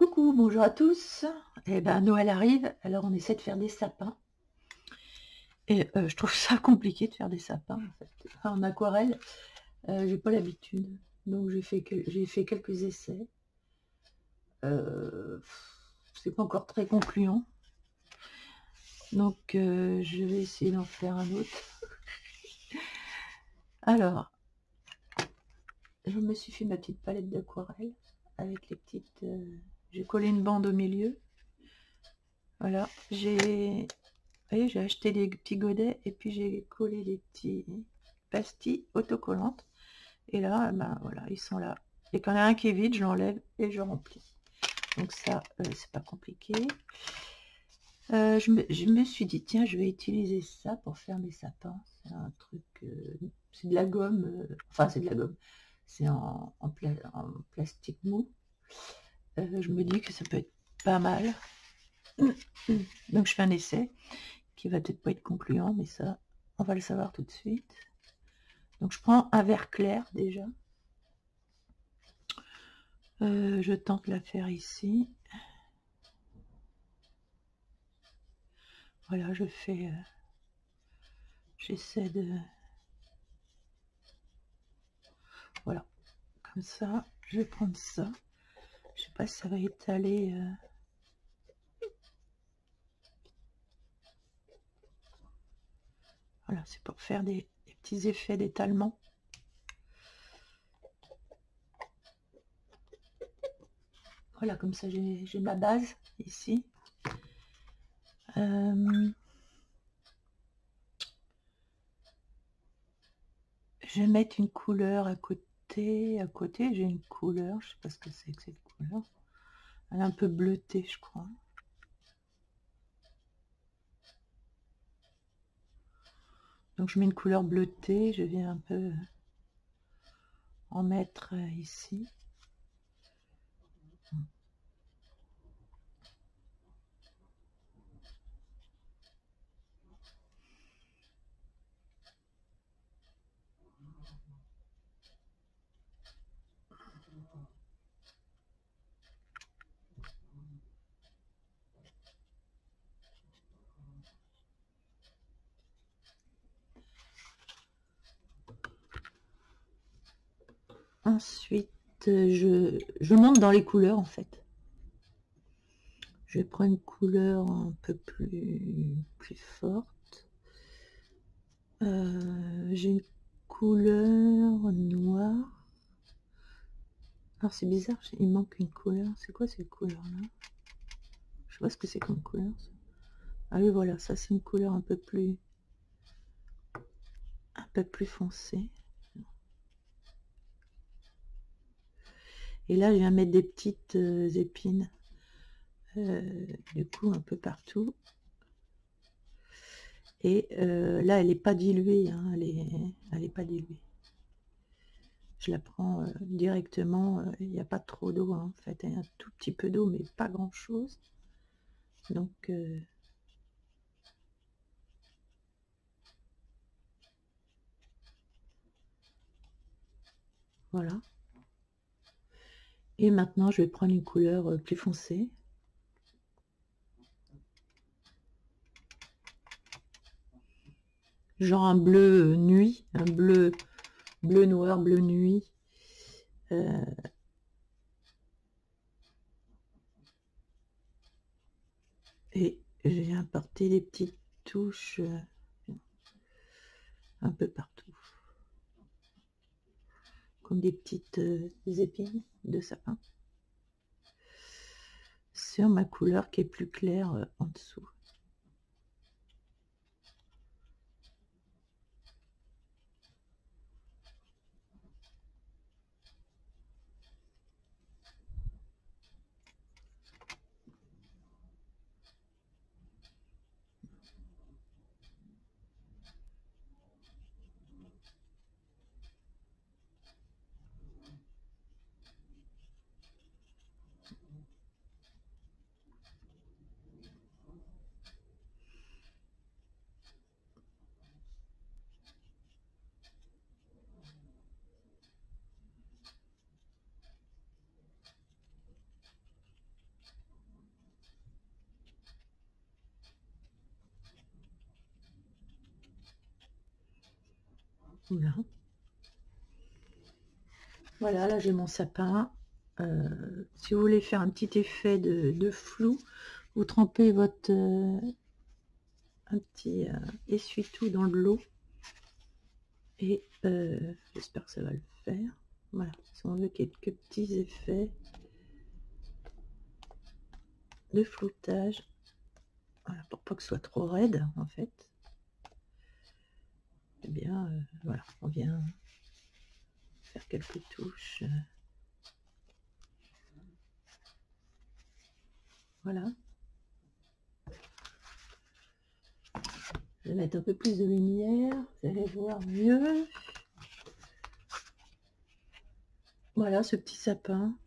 Coucou, bonjour à tous. Eh ben, Noël arrive, alors on essaie de faire des sapins. Et je trouve ça compliqué de faire des sapins, en fait. En aquarelle, j'ai pas l'habitude. Donc j'ai fait quelques essais. C'est pas encore très concluant. Donc je vais essayer d'en faire un autre. Alors, je me suis fait ma petite palette d'aquarelle avec les petites... j'ai collé une bande au milieu. Voilà, j'ai acheté des petits godets et puis j'ai collé des petits pastilles autocollantes. Et là, ben voilà, ils sont là. Et quand il y en a un qui est vide, je l'enlève et je remplis. Donc ça, c'est pas compliqué. Je me suis dit, tiens, je vais utiliser ça pour faire mes sapins. C'est un truc, c'est de la gomme, enfin c'est de la gomme. C'est en plastique mou. Je me dis que ça peut être pas mal. Donc je fais un essai qui va peut-être pas être concluant, mais ça, on va le savoir tout de suite. Donc je prends un verre clair déjà. Je tente la faire ici. Voilà, je fais... j'essaie de... Voilà, comme ça. Je vais prendre ça. Je sais pas si ça va étaler... Voilà, c'est pour faire des petits effets d'étalement. Voilà, comme ça j'ai ma base ici. Je vais mettre une couleur à côté. À côté, j'ai une couleur. Je sais pas ce que c'est que cette couleur. Elle est un peu bleutée, je crois. Donc je mets une couleur bleutée. Je viens un peu en mettre ici. Ensuite, je monte dans les couleurs en fait. Je vais prendre une couleur un peu plus forte. J'ai une couleur noire. Alors c'est bizarre, il manque une couleur. C'est quoi cette couleur là? Je sais pas ce que c'est comme couleur. Ça. Ah oui, voilà, ça c'est une couleur un peu plus foncée. Et là, je viens mettre des petites épines. Du coup, un peu partout. Et là, elle n'est pas diluée. Hein, elle est pas diluée. Je la prends directement. Il n'y a pas trop d'eau. Hein, en fait, il y a un tout petit peu d'eau, mais pas grand-chose. Donc... voilà. Et maintenant, je vais prendre une couleur plus foncée. Genre un bleu nuit, un bleu noir, bleu nuit. Et je viens apporter des petites touches un peu partout. Comme des petites épines de sapin. Sur ma couleur qui est plus claire en dessous. Voilà. Voilà, là j'ai mon sapin. Si vous voulez faire un petit effet de flou, vous trempez votre un petit essuie-tout dans de l'eau. Et j'espère que ça va le faire. Voilà, si on veut quelques petits effets de floutage. Voilà, pour pas que ce soit trop raide en fait. Eh bien, voilà, on vient faire quelques touches. Voilà. Je vais mettre un peu plus de lumière, vous allez voir mieux. Voilà ce petit sapin.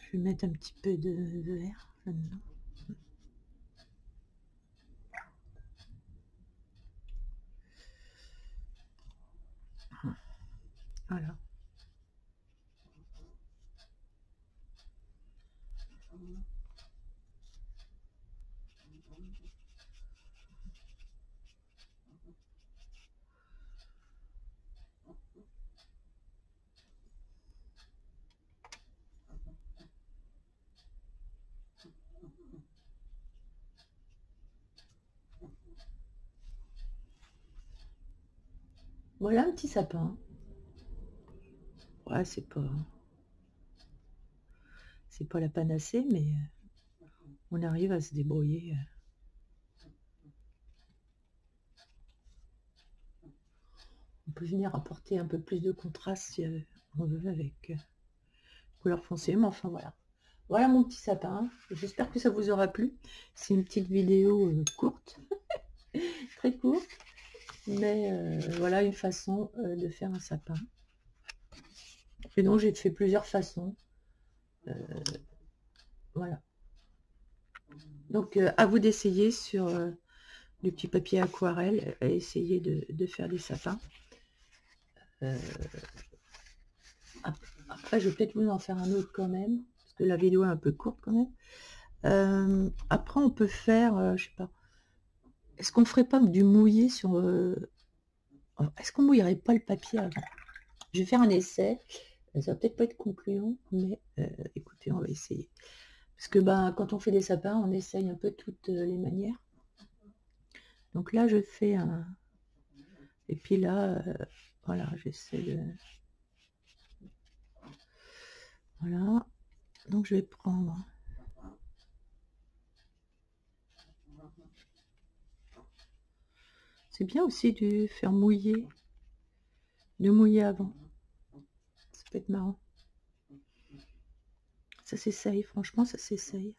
Je vais mettre un petit peu de vert là-dedans. Voilà. Voilà un petit sapin. Ouais, c'est pas la panacée, mais on arrive à se débrouiller. On peut venir apporter un peu plus de contraste si on veut avec couleur foncée, mais enfin voilà. Voilà mon petit sapin. J'espère que ça vous aura plu. C'est une petite vidéo courte, très courte, mais voilà une façon de faire un sapin. Et donc j'ai fait plusieurs façons. Voilà. Donc à vous d'essayer sur du petit papier aquarelle et essayer de faire des sapins. Après je vais peut-être vous en faire un autre quand même, parce que la vidéo est un peu courte quand même. Après on peut faire, je sais pas, est-ce qu'on ferait pas du mouillé sur... est-ce qu'on mouillerait pas le papier avant? Je vais faire un essai, ça va peut-être pas être concluant, mais écoutez, on va essayer. Parce que ben, quand on fait des sapins, on essaye un peu toutes les manières. Donc là, je fais un... Et puis là, voilà, j'essaie de... Voilà. Donc je vais prendre... C'est bien aussi de faire mouiller, de mouiller avant. Ça peut être marrant. Ça s'essaye, franchement, ça s'essaye.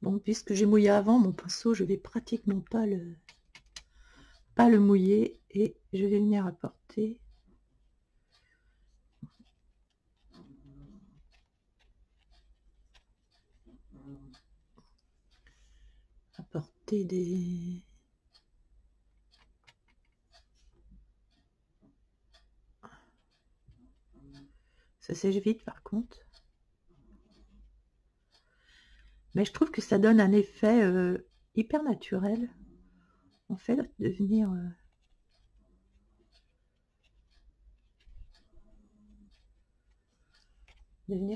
Bon, puisque j'ai mouillé avant, mon pinceau, je vais pratiquement pas le mouiller et je vais venir apporter des... Ça sèche vite par contre. Mais je trouve que ça donne un effet hyper naturel. En fait, de venir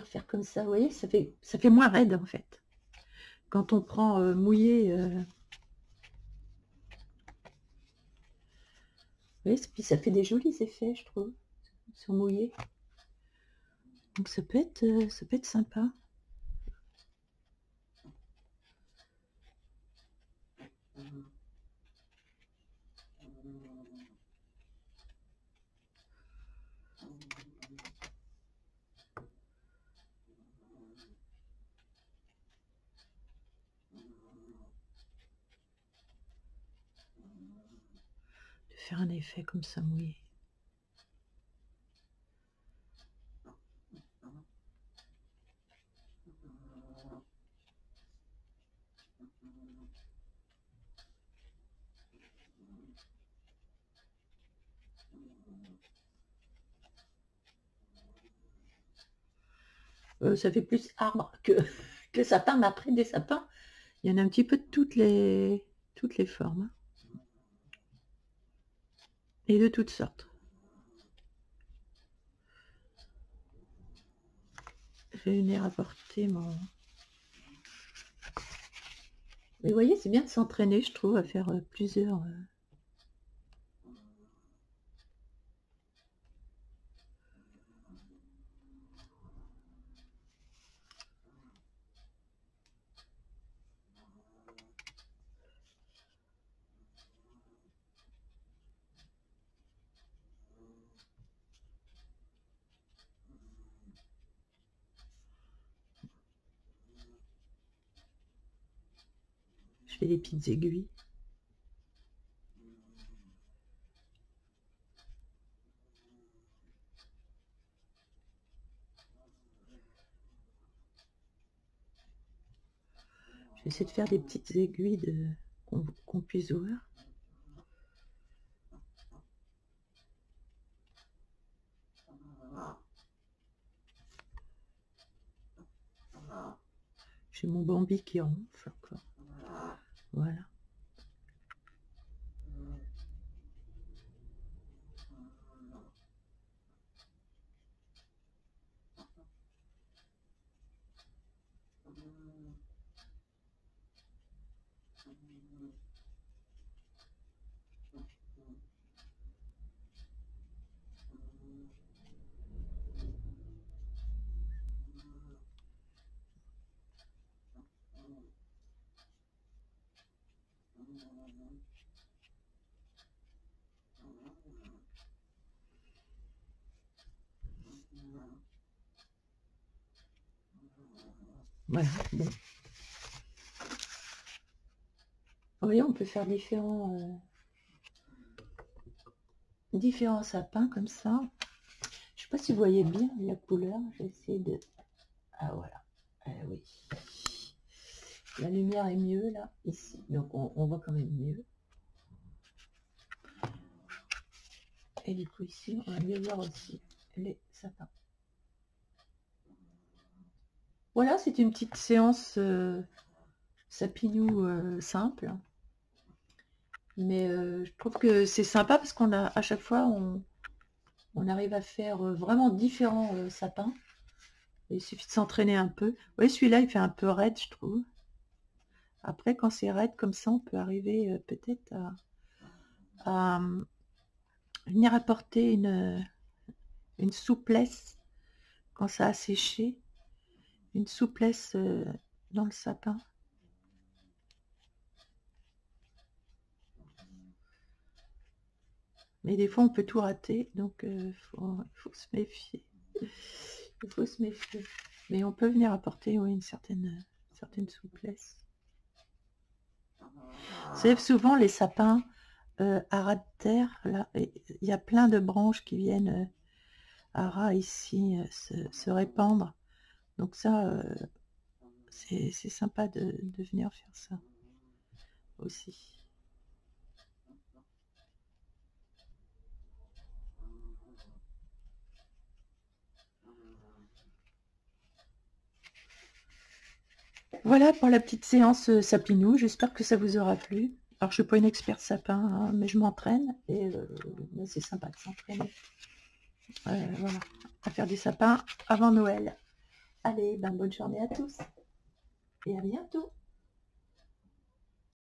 faire comme ça. Vous voyez, ça fait moins raide en fait. Quand on prend mouillé... oui, puis ça fait des jolis effets, je trouve, sur mouillé. Donc ça peut être sympa. De faire un effet comme ça mouillé. Ça fait plus arbre que sapin, mais après des sapins, il y en a un petit peu de toutes les formes. Et de toutes sortes. Je vais venir apporter mon... Mais vous voyez, c'est bien de s'entraîner, je trouve, à faire plusieurs... Je fais des petites aiguilles. J'essaie de faire des petites aiguilles qu'on puisse ouvrir. J'ai mon Bambi qui ronfle encore. Voilà. Voilà, bon. Vous voyez, on peut faire différents sapins comme ça. Je sais pas si vous voyez bien la couleur. Je vais essayer de... Ah voilà. Oui. La lumière est mieux là, ici. Donc on voit quand même mieux. Et du coup ici, on va mieux voir aussi les sapins. Voilà, c'est une petite séance sapinou simple. Mais je trouve que c'est sympa parce qu'on a à chaque fois, on arrive à faire vraiment différents sapins. Il suffit de s'entraîner un peu. Oui, celui-là, il fait un peu raide, je trouve. Après, quand c'est raide comme ça, on peut arriver peut-être à venir apporter une souplesse quand ça a séché. Une souplesse dans le sapin. Mais des fois, on peut tout rater, donc faut se méfier. Il faut se méfier. Mais on peut venir apporter oui, une certaine souplesse. C'est souvent les sapins à ras de terre. Là, il y a plein de branches qui viennent à ras ici se répandre. Donc ça, c'est sympa de venir faire ça aussi. Voilà pour la petite séance sapinou, j'espère que ça vous aura plu. Alors je suis pas une experte sapin, hein, mais je m'entraîne et c'est sympa de s'entraîner. Voilà, à faire des sapins avant Noël. Allez, bonne journée à tous et à bientôt.